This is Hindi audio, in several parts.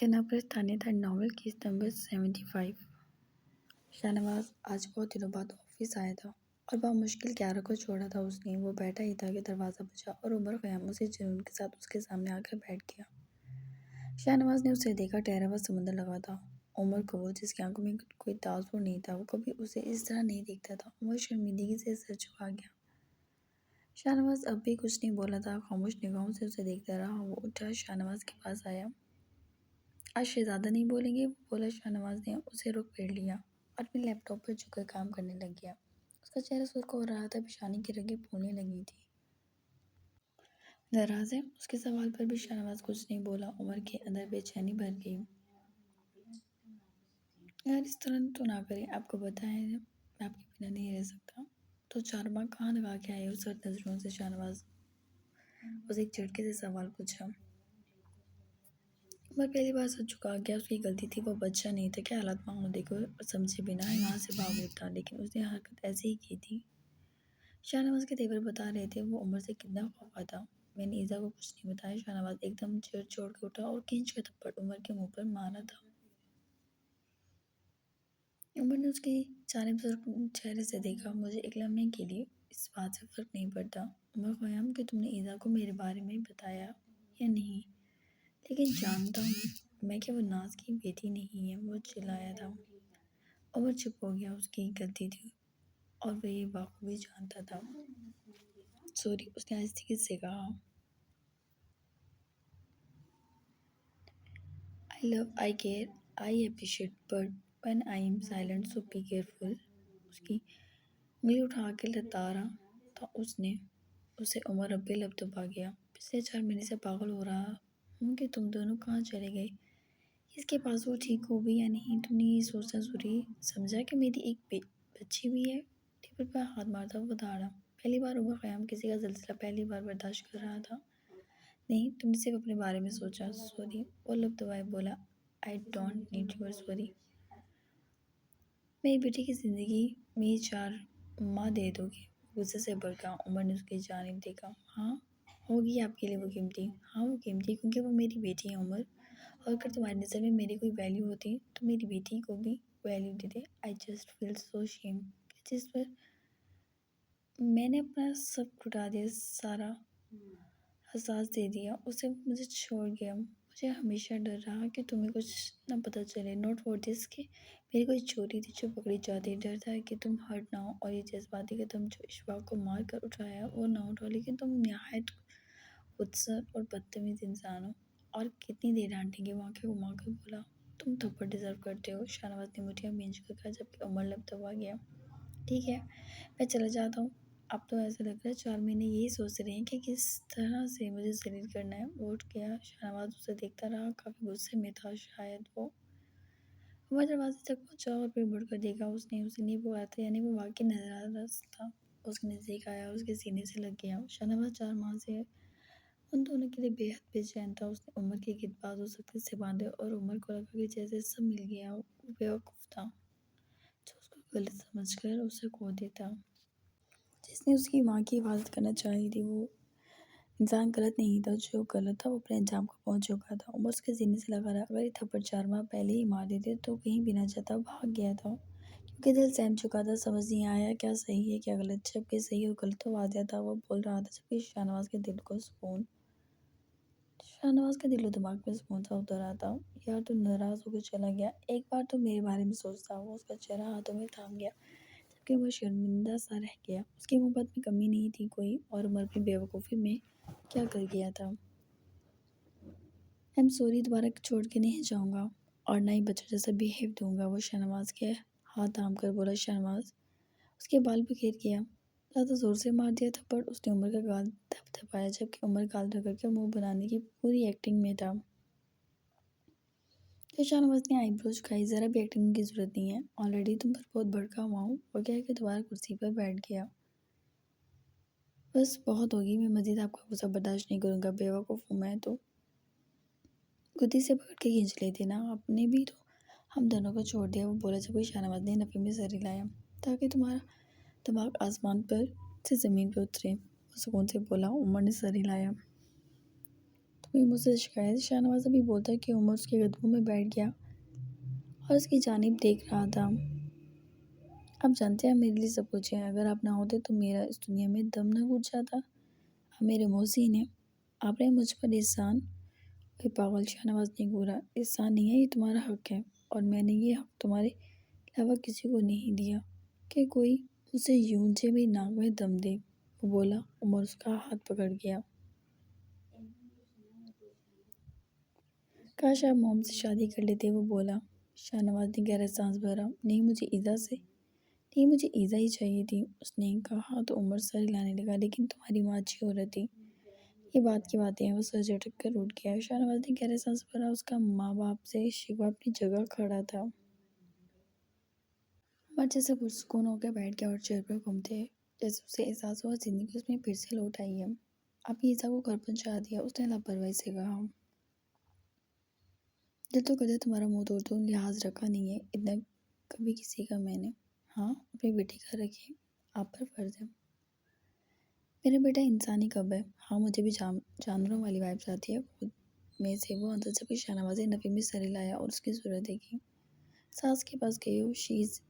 कनापस्तानी था नॉवल केस नंबर 75। शाहनवाज आज बहुत दिनों बाद ऑफिस आया था और बहुत मुश्किल 11 को छोड़ा था उसने। वो बैठा ही था कि दरवाज़ा बजा और उमर ख़याम उसी जुनून के साथ उसके सामने आकर बैठ गया। शाहनवाज ने उसे देखा, ठहरा हुआ समुंदर लगा था। उमर को, वो जिसकी आंखों में कोई तासुर नहीं था, वो कभी उसे इस तरह नहीं देखता था। उमर शर्मिंदगी से सर झुका गया। शाहनवाज अब भी कुछ नहीं बोला था, खामोश निगाहों से उसे देखता रहा। वो उठा, शाहनवाज के पास आया। आज शहजादा नहीं बोलेंगे, वो बोला। शाहनवाज ने उसे रुख फेर लिया और अपने लैपटॉप पर झुककर काम करने लग गया। उसका चेहरा सुर्ख हो रहा था, पेशानी की रगें फूलने लगी थी। नाराज है? उसके सवाल पर भी शाहनवाज कुछ नहीं बोला। उमर के अंदर बेचैनी भर गई। यार इस तरह तो ना करें, आपको पता है मैं आपके बिना नहीं रह सकता। तो 4 माह कहाँ लगा के आए हो? सर्द नजरों से शाहनवाज उसे एक झटके से सवाल पूछा। उमर पहली बार सच चुका गया। उसकी गलती थी, वो बच्चा नहीं था। क्या हालात मामूल देखो और समझे बिना वहाँ से भाग उठा, लेकिन उसने हरकत ऐसे ही की थी। शाहनवाज के तेवर बता रहे थे वो उमर से कितना खौफा था। मैंने ईजा को कुछ नहीं बताया। शाहनवाज एकदम चेयर छोड़ के उठा और खींच कर थप्पड़ उमर के मुंह पर मारा था। उमर ने उसकी जानिब चेहरे से देखा। मुझे एक लम्हे के लिए इस बात से फर्क नहीं पड़ता उमर ख़याम कि तुमने ईजा को मेरे बारे में बताया या नहीं, लेकिन जानता हूँ मैं कि वो नाज की बेटी नहीं है। वो चिल्लाया था। उमर चुप हो गया। उसकी गलती थी और वह ये बखूबी जानता था। सॉरी, उसने आहिस्ते से कहा। I love, I care, I appreciate, but when I am silent, so be careful. उसकी उंगली उठा के लताड़ा था उसने उसे। उमर अब भी लबदबा गया। पिछले 4 महीने से पागल हो रहा हूँ कि तुम दोनों कहाँ चले गए। इसके पास वो ठीक हो भी या नहीं, तुमने ये सोचना ज़रूरी समझा कि मेरी एक बच्ची भी है। टेबल पर हाथ मारता वो दहाड़ा। पहली बार उमर ख़याम किसी का सिलसिला पहली बार बर्दाश्त कर रहा था। नहीं, तुमने सिर्फ अपने बारे में सोचा। सॉरी, वो लबदबाए बोला। I don't need your sorry. मेरी बेटी की ज़िंदगी में 4 माह दे दोगे? गुस्से से भड़का। उमर ने उसकी जानिब देखा। हाँ, होगी आपके लिए वो कीमती। हाँ, वो कीमती क्योंकि वो मेरी बेटी है उमर। और अगर तुम्हारी नज़र में मेरी कोई वैल्यू होती तो मेरी बेटी को भी वैल्यू देते। I just feel so shame. जिस पर मैंने अपना सब लुटा दिया, सारा एहसास दे दिया उसे, मुझे छोड़ गया। मुझे हमेशा डर रहा कि तुम्हें कुछ ना पता चले। नोट फॉर दिस कि मेरी कोई चोरी थी जो पकड़ी जाती। डर था कि तुम हर्ट ना हो, और ये जज्बाती कि तुम जो इशफाक को मार कर उठाया वो ना उठाओ। लेकिन तुम नहायत खुदसर और बदतमीज़ इंसान हो। और कितनी देर डांटेंगे? वो आंखें घुमा कर बोला। तुम थप्पड़ डिजर्व करते हो। शाहनवाज ने मुठियाँ भींच कर कहा, जबकि उमर लबदबा गया। ठीक है, मैं चला जाता हूँ। अब तो ऐसा लग रहा है 4 महीने यही सोच रहे हैं कि किस तरह से मुझे जलील करना है। वो उठ गया। शाहनवाज उसे देखता रहा, काफ़ी गुस्से में था शायद वो। उमर दरवाजे तक पहुंचा और फिर मुड़कर देखा। उसने उसे नहीं बुलाया था, यानी वो वाकई नजरअंदाज था। उसके नज़दीक आया, उसके सीने से लग गया। शाहनवाज 4 माह से उन दोनों के लिए बेहद बेचैन था। उसने उमर के गिद्ध बाजू सख्ती से बांधे और उमर को लगा कि जैसे सब मिल गया। वो बेवकूफ़ था जो उसको गलत समझकर उसे खो देता। जिसने उसकी माँ की हिफाजत करना चाही थी, वो इंसान गलत नहीं था। जो गलत था वो अपने अंजाम को पहुंच चुका था। उमर उसके सीने से लगा रहा। अगर ये थप्पड़ 4 माह पहले ही मार देते तो कहीं बिना चाहता भाग गया था, क्योंकि दिल सहम चुका था। समझ नहीं आया क्या सही है क्या गलत। जबकि सही और गलत तो वाज़ेह था। वो बोल रहा था जबकि शाहनवाज के दिलो दिमाग में सुकून सा उतर रहा था। यार तू नाराज़ होकर चला गया, एक बार तो मेरे बारे में सोचता। वो उसका चेहरा हाथों में थाम गया, जबकि वह शर्मिंदा सा रह गया। उसकी मोहब्बत में कमी नहीं थी कोई, और उमर अपनी बेवकूफ़ी में क्या कर गया था। आई एम सॉरी, दोबारा छोड़ के नहीं जाऊँगा और ना ही बच्चों जैसा बिहेव दूंगा। वो शाहनवाज के हाथ थाम कर बोला। शाहनवाज उसके बाल बिखेर गया। ज़्यादा ज़ोर से मार दिया थप्पड़। उसने उमर का गाल थपथपाया, जबकि उमर गाल रगड़ कर मुंह बनाने की पूरी एक्टिंग में था। तो शाहनवाज ने आईब्रो झुकाई। ज़रा भी एक्टिंग की ज़रूरत नहीं है, ऑलरेडी तुम पर बहुत भड़का हुआ हूँ। वो क्या है कि दोबारा कुर्सी पर बैठ गया। बस बहुत होगी, मैं मज़ीद आपका गुस्सा बर्दाश्त नहीं करूँगा। बेवकूफ़ हूँ मैं तो। गुद्दी से पकड़ के खींच लेते ना, आपने भी तो हम दोनों को छोड़ दिया। वो बोला, जबकि शाहनवाज ने नफ़े में सर हिलाया, ताकि तुम्हारा दिमाग आसमान पर से ज़मीन पर उतरे। वो सुकून से बोला। उमर ने सर हिलाया। तुम्हें मुझसे शिकायत? शाहनवाज अभी बोलता कि उमर उसके कदमों में बैठ गया और उसकी जानिब देख रहा था। आप जानते हैं, आप मेरे लिए सब कुछ है। अगर आप ना होते तो मेरा इस दुनिया में दम न घुट जाता। आप मेरे मोहसिन हैं। आपने मुझ पर एहसान। वही पागल, शाहनवाज ने घूरा। एहसान नहीं है, ये तुम्हारा हक है और मैंने ये हक तुम्हारे अलावा किसी को नहीं दिया कि कोई मुझसे यूं जे मेरी नाक में दम दे। वो बोला। उमर उसका हाथ पकड़ गया। काश आप मोम से शादी कर लेते, वो बोला। शाहनवाज ने गहरा सांस भरा। नहीं, मुझे ईजा से नहीं, मुझे ईजा ही चाहिए थी, उसने कहा। तो उमर सर हिलाने लगा। लेकिन तुम्हारी माँ अच्छी औरत थी। ये बात की बातें हैं। वो सर झटक कर उठ गया। शाहनवाज ने गहरा सांस भरा। उसका माँ बाप से शिकवा अपनी जगह खड़ा था। उमर जैसे पुरसुकून होकर बैठ गया और चेयर पर घूमते जैसे उसे एहसास हुआ जिंदगी उसमें फिर से लौट आई है। आपने ईजा को घर पहुंचा दिया, उसने लापरवाही से कहा। दिल तो कहता तुम्हारा मुंह तोड़ दूं, लिहाज रखा नहीं है इतना कभी किसी का मैंने। हाँ, अपनी बेटी का रखिए, आप पर फर्ज है। मेरा बेटा इंसानी कब है? हाँ, मुझे भी जानवरों वाली वाइब्स आती है खुद में से। वो अंदर से शाहनवाज़ नफ़ी में सर हिलाया और उसकी सूरत देखी। सास के पास गई हो, शी इज़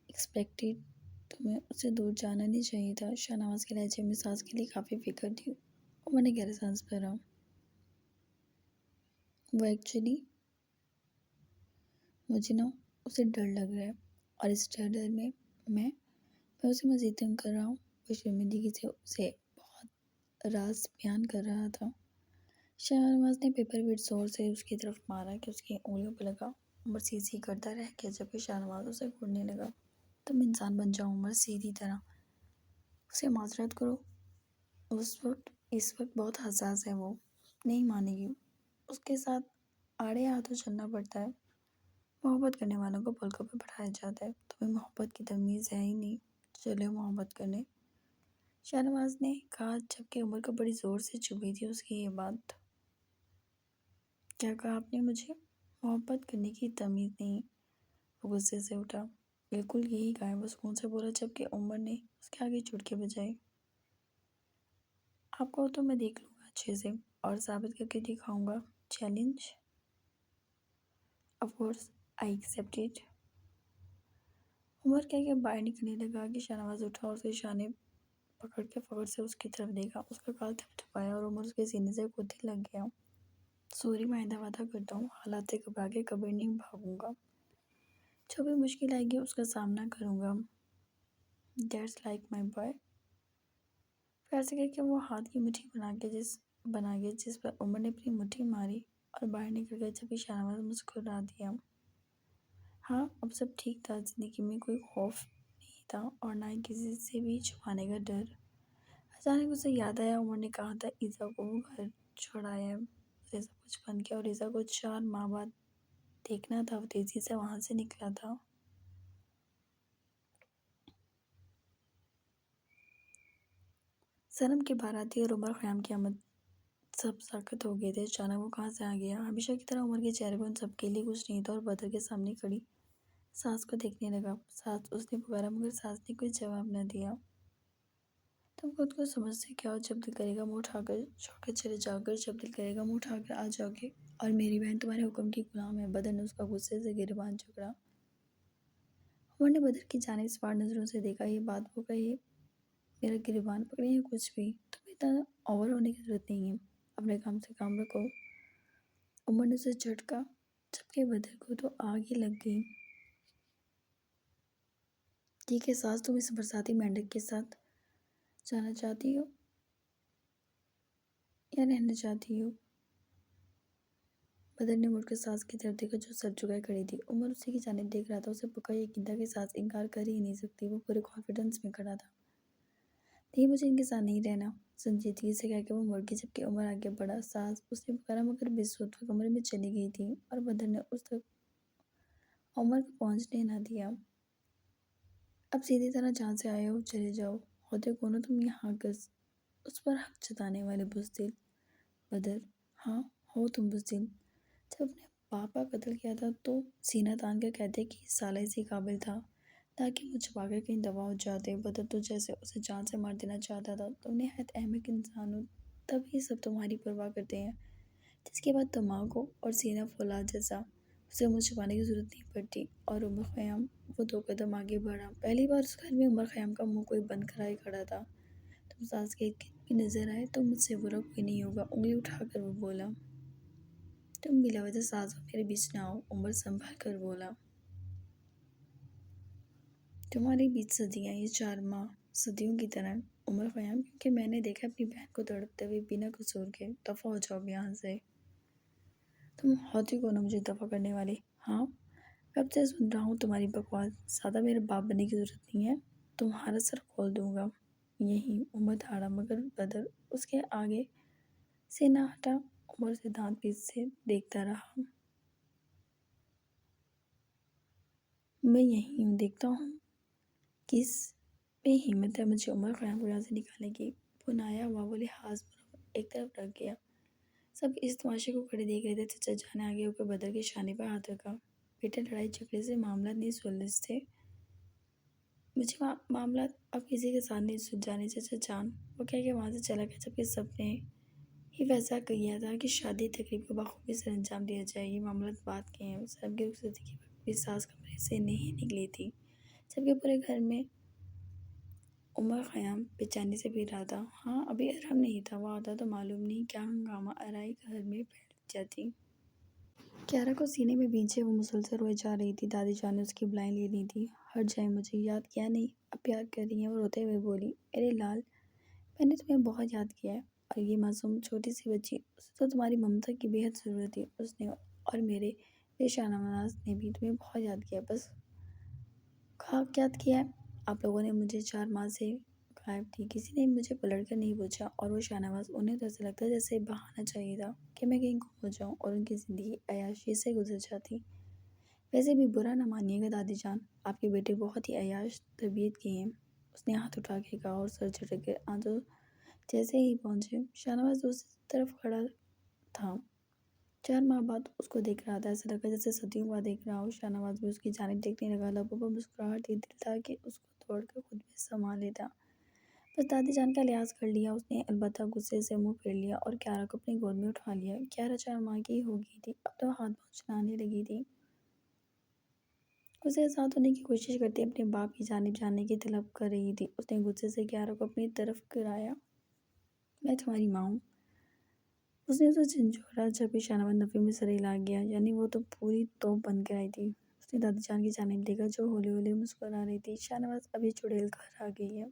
एक्सपेक्टेड। तुम्हें उससे दूर जाना नहीं चाहिए था। शाहनवाज़ के लहजे में सास के लिए काफ़ी फिक्र थी और मैंने गहरा सांस भरा। वो एक्चुअली मुझे ना उसे डर लग रहा है और इस डर में मैं उसे मज़ीद तंग कर रहा हूँ। वो शर्मिंदगी से उसे बहुत राज बयान कर रहा था। शाहनवाज ने पेपर वेट जोर से उसकी तरफ मारा कि उसकी उंगलियों पर लगा। उमर सीधी करता रह गया जबकि शाहनवाज उसे घूरने लगा। तुम इंसान बन जाओ उमर, सीधी तरह उसे माजरत करो। इस वक्त बहुत हसास है। वो नहीं मानेगी। उसके साथ आड़े हाथों चलना पड़ता है। मोहब्बत करने वालों को पलकों पर बैठाया जाता है। तुम्हें मोहब्बत की तमीज़ है ही नहीं। चलो मोहब्बत करने, शाहनवाज ने कहा जबकि उमर को बड़ी ज़ोर से चुभी थी उसकी ये बात। क्या कहा आपने? मुझे मोहब्बत करने की तमीज़ नहीं। वो गुस्से से उठा। बिल्कुल यही कहा है, वो सुकून से बोला जबकि उमर ने उसके आगे चुटकी बजाई। आपको तो मैं देख लूँगा अच्छे से और साबित करके दिखाऊंगा। Challenge? Of course, I accept it. उमर क्या बाहर निकलने लगा कि शाहनवाज उठा और उसके शाने पकड़ के फकर से उसकी तरफ देखा। उसका गाल थपथपाया और उमर उसके सीने से कूदने लग गया। सॉरी, मैं आइंदा वादा करता हूँ हालात से घबरा के कभी नहीं भागूंगा। जो भी मुश्किल आएगी उसका सामना करूंगा। That's like my boy. प्यार से कह के वो हाथ की मुट्ठी बना के जिस पर उमर ने अपनी मुट्ठी मारी और बाहर निकल गया जबकि शाहनवाज मुस्कुरा दिया। हाँ, अब सब ठीक था। जिंदगी में कोई खौफ नहीं था और ना ही किसी से भी छुपाने का डर। अचानक उसे याद आया उमर ने कहा था ईजा को वो घर छोड़ाया है। उसे सब कुछ बंद किया और ईजा को 4 माह बाद देखना था। वो तेजी से वहां से निकला था। सनम की बाराती और उमर खयाम की आमद सब साकत हो गए थे। अचानक वो कहाँ से आ गया? हमेशा की तरह उमर के चेहरे पर उन सबके लिए कुछ नहीं था और बदर के सामने खड़ी सास को देखने लगा। सास, उसने पुकारा मगर सास ने कोई जवाब न दिया। तुम खुद को समझते क्या हो? जब दिल करेगा मुंह उठाकर छोड़कर चले जाओगे, जब दिल करेगा मुंह उठाकर आ जाओगे। और मेरी बहन तुम्हारे हुक्म की गुलाम है। बदर ने उसका गुस्से से गिरबान झगड़ा। उमर ने बदर की जानिब सवार नजरों से देखा। ये बात वो कही, मेरा गिरबान पकड़े या कुछ भी, तुम्हें इतना ओवर होने की जरूरत नहीं है। अपने काम से काम रखो। उमर ने उसे झटका जबकि बदर को तो आग ही लग गई। ठीक है सास, तुम इस बरसाती मेंढक के साथ जाना चाहती हो या रहना चाहती हो? बदर ने मुड़कर सास की तरफ देखा जो सर झुकाए खड़ी थी। उमर उसी की जानिब देख रहा था। उसे पक्का यकीन था कि सास इनकार कर ही नहीं सकती। वो पूरे कॉन्फिडेंस में खड़ा था। नहीं, मुझे इनके साथ नहीं रहना, संजीदगी से कहकर वो मुड़ गई जबकि उमर आगे बढ़ा। सास, उसने पुकारा मगर बेसुध वो कमरे में चली गई थी और बदर ने उस तक उमर को पहुंचने न दिया। अब सीधी तरह जहाँ से आए हो चले जाओ। होते कौन हो तुम यहाँ कस? उस पर हक जताने वाले बुज़दिल। बदर, हाँ, हो तुम बुज़दिल। जब अपने बाप का कत्ल किया था तो सीना तान कर कहते कि साला इसी काबिल था ताकि मुझ छुपाकर कहीं दबा हो जाते। बदर तो जैसे उसे जान से मार देना चाहता था। तुम निहायत अहमक इंसान हो, तभी सब तुम्हारी परवाह करते हैं। जिसके बाद तम्बाकू और सीना फुला जैसा उसे मुँह छुपाने की ज़रूरत नहीं पड़ती और उमर ख़याम वो 2 कदम आगे बढ़ा। पहली बार उस घर में उमर ख़याम का मुँह कोई बंद कराए खड़ा था। तुम सास के इर्द-गिर्द भी नज़र आए तो मुझसे बुरा कोई नहीं होगा। उँगली उठाकर वो बोला। तुम बिलावजह सास और मेरे बीच ना आओ। उमर संभल कर बोला। तुम्हारे बीच सदियाँ, ये 4 माह सदियों की तरह। उमर ख़याम, क्योंकि मैंने देखा अपनी बहन को तड़पते हुए बिना कसूर के। दफ़ा हो जाओ यहाँ से। तुम होती कौन हो मुझे दफ़ा करने वाली? हाँ, कब से सुन रहा हूँ तुम्हारी बकवास। ज़्यादा मेरे बाप बनने की ज़रूरत नहीं है। तुम्हारा सर खोल दूंगा यहीं। उमर दहाड़ा मगर बदर उसके आगे से ना हटा। उमर से दांत पीस से देखता रहा। मैं यहीं हूँ, देखता हूँ किस में हिम्मत है मुझे उमर ख़याम को यहाँ से निकालने की। वो नाया हुआ वो लिहाज एक तरफ रख गया। सब इस तमाशे को खड़े देख रहे थे। चचा जान ने आगे होकर बदर के शाने पर हाथ रखा। बेटा, लड़ाई झगड़े से मामला नहीं सुलझ थे। मुझे मामला अब किसी के साथ नहीं सुलझाने। चचा जान, वो कह के वहाँ से चला गया जबकि सबने ही फैसला किया था कि शादी तकरीब को बखूबी से अंजाम दिया जाए। ये मामला बात के हैं। सबकी रुखसती के वक्त भी सास कमरे से नहीं निकली थी जबकि पूरे घर में उमर ख़याम बेचैनी से पी रहा था। हाँ, अभी आराम नहीं था। वो आता तो मालूम नहीं क्या हंगामा आराई घर में फैल जाती। क्यारा को सीने में बींचे वो मुसलसल रोए जा रही थी। दादी जान ने उसकी बुलाएं ले ली थी। हट जाए, मुझे याद किया नहीं, अब प्यार कर रही है। वो रोते हुए बोली। अरे लाल, मैंने तुम्हें बहुत याद किया है। और ये मासूम छोटी सी बच्ची, उसे तो तुम्हारी ममता की बेहद ज़रूरत थी। उसने और मेरे बेशानवाज ने भी तुम्हें बहुत याद किया। बस खाक याद किया है। आप लोगों ने मुझे 4 माह से गायब थी, किसी ने मुझे पलट कर नहीं पूछा। और वो शाहनवाज, उन्हें तो ऐसा लगता जैसे बहाना चाहिए था कि मैं कहीं गुम हो जाऊं और उनकी ज़िंदगी अय्याशी से गुजर जाती। वैसे भी बुरा ना मानिएगा दादी जान, आपके बेटे बहुत ही अय्याश तबीयत के हैं। उसने हाथ उठा के कहा और सर झटक कर आंसू जैसे ही पहुंचे। शाहनवाज दूसरी तरफ खड़ा था। 4 माह बाद उसको देख रहा था। ऐसा लगा जैसे सदियों बाद देख रहा हो। शाहनवाज भी उसकी जानिब देखने लगा। लबों पर मुस्कुराहट थी। दिल था कि उसको तोड़कर खुद में समा लेता। बस दादी जान का लिहाज कर लिया उसने। अलबत्ता गुस्से से मुंह फेर लिया और क्यारा को अपनी गोद में उठा लिया। क्यारा 4 माह की हो गई थी। अब तो हाथ पाँव चलाने लगी थी। उसे साथ होने की कोशिश करती अपने बाप की जानिब जानने की तलब कर रही थी। उसने गुस्से से क्यारा को अपनी तरफ कराया। मैं तुम्हारी माँ हूँ। उसने उसे झंझोड़ा जबकि शाहनवाज नफ़े में सर हिला गया। यानी वो तो पूरी तोप बन के आई थी। उसने दादी जान की जानिब देखा जो हौले हौले मुस्कुरा रही थी। शाहनवाज, अभी चुड़ैल घर आ गई है,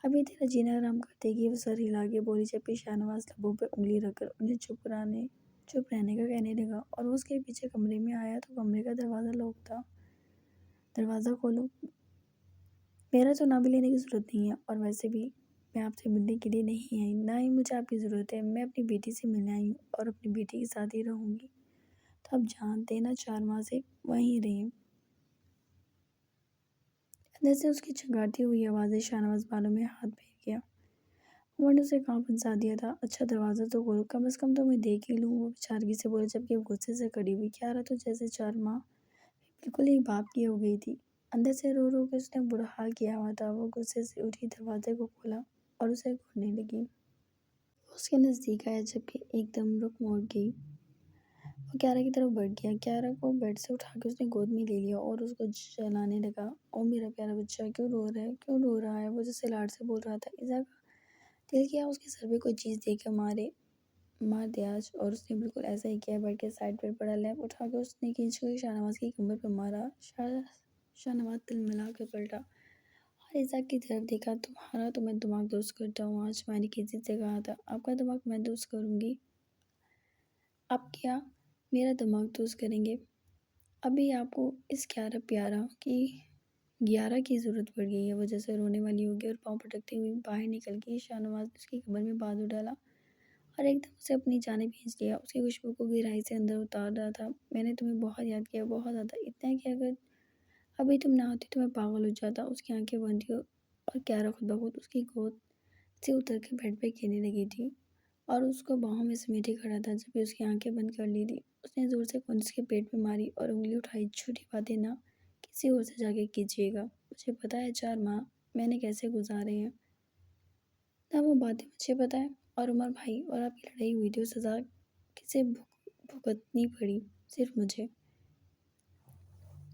अभी तेरा जीना आराम कर देगी। वो सर हिला के बोली जबकि शाहनवाज लबों पर उंगली रखकर उन्हें चुप रहने का कहने लगा। और वो उसके पीछे कमरे में आया तो कमरे का दरवाज़ा लॉक था। दरवाज़ा खोलो। मेरा तो नाम भी लेने की ज़रूरत नहीं है और वैसे भी मैं आपसे मिलने के लिए नहीं आई, ना ही मुझे आपकी ज़रूरत है। मैं अपनी बेटी से मिलने आई हूँ और अपनी बेटी के साथ ही रहूँगी। तो आप जानते ना 4 माह से वहीं रही। अंदर से उसकी चिंगारती हुई आवाज़ें। शाहनवाज बालों में हाथ फेर गया। उमर ने उसे कहाँ फंसा दिया था। अच्छा, दरवाज़ा तो खोलो, कम से कम तो मैं देख ही लूँ। वो बेचारगी से बोले जबकि वो गुस्से से खड़ी हुई। क्यारा तो जैसे 4 माह बिल्कुल ही बाप की हो गई थी। अंदर से रो रो के उसने बुरा हाल किया हुआ था। वो गुस्से से उठी, दरवाजे को खोला और उसे घूरने लगी। वो उसके नज़दीक आया जबकि एकदम रुख मोड़ गई। वो क्यारा की तरफ बढ़ गया। क्यारा को बेड से उठा के उसने गोद में ले लिया और उसको जलाने लगा। ओ मेरा प्यारा बच्चा, क्यों रो रहा है, क्यों रो रहा है? वो जैसे लाड से बोल रहा था। इज़ा का दिल किया उसके सर पे कोई चीज़ देकर मार दे आज। और उसने बिल्कुल ऐसा ही किया। बेड के साइड पर पड़ा लैंप उठा के उसने खींच कर शाहनवाज की कमर पर मारा। शाहनवाज तिलमिला कर पलटा और इज़ा की तरफ देखा। तुम्हारा तो मैं दिमाग दुरुस्त करता हूँ। आज मैंने किसी से कहा था आपका दिमाग मैं दुरुस्त करूँगी। आप क्या मेरा दिमाग दुरुस्त करेंगे? अभी आपको इस ग्यारह प्यारा की 11 की ज़रूरत पड़ गई है। वो जैसे रोने वाली होगी और पाँव पटकती हुई बाहर निकल गई। शाहनवाज ने उसकी कमर में बाजू डाला और एकदम उसे अपनी जानिब खींच लिया। उसकी खुशबू को गहराई से अंदर उतार रहा था। मैंने तुम्हें बहुत याद किया, बहुत ज़्यादा, इतना कि अगर अभी तुम ना होती तो मैं पागल हो जाता। उसकी आंखें बंद थी और क्यारा खुद ब खुद उसकी गोद से उतर के बेड पे गिरने लगी थी और उसको बाहों में समेटे खड़ा था जबकि उसकी आंखें बंद कर ली थी। उसने ज़ोर से कूंज उसके पेट पे मारी और उंगली उठाई। झूठी बातें ना किसी और से जाके कीजिएगा। मुझे पता है 4 माह मैंने कैसे गुजारे हैं, ना वो बातें मुझे पता है। और उमर भाई और आपकी लड़ाई हुई थी, वो सज़ा किसे भुगतनी पड़ी, सिर्फ मुझे।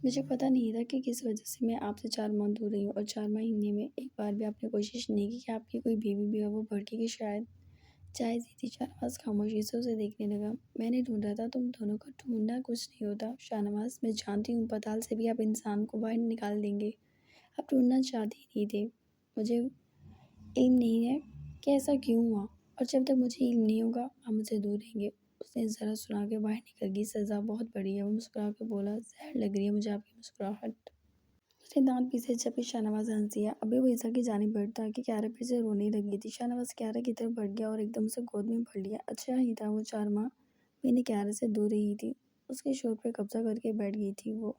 मुझे पता नहीं था कि किस वजह से मैं आपसे 4 माह दूर रही हूँ और 4 महीने में एक बार भी आपने कोशिश नहीं की कि आपकी कोई बीवी भी हो। वो भड़की कि शायद चाय सी थी। शाहनवाज खामोशी से उसे देखने लगा। मैंने ढूंढा था, तुम दोनों को ढूंढना कुछ नहीं होता शाहनवाज। मैं जानती हूँ पताल से भी आप इंसान को बाहर निकाल देंगे। आप ढूंढना चाहते ही नहीं थे। मुझे इल्म नहीं है कि ऐसा क्यों हुआ, और जब तक मुझे इल्म नहीं होगा आप मुझसे दूर रहेंगे। उसने ज़रा सुना के बाहर निकल गई। सज़ा बहुत बड़ी है। वो मुस्कुरा के बोला, जहर लग रही है मुझे आपकी मुस्कुराहट। उसने दांत पीसे जबकि शाहनवाज हंस दिया। अभी वो ईसा की जानिब बढ़ता कि क्यारा फिर से रोने लगी थी। शाहनवाज क्यारा की तरफ बढ़ गया और एकदम से गोद में भर लिया। अच्छा ही था वो 4 माह महीने क्यारा से दूर रही थी। उसके शोर पर कब्जा करके बैठ गई थी वो।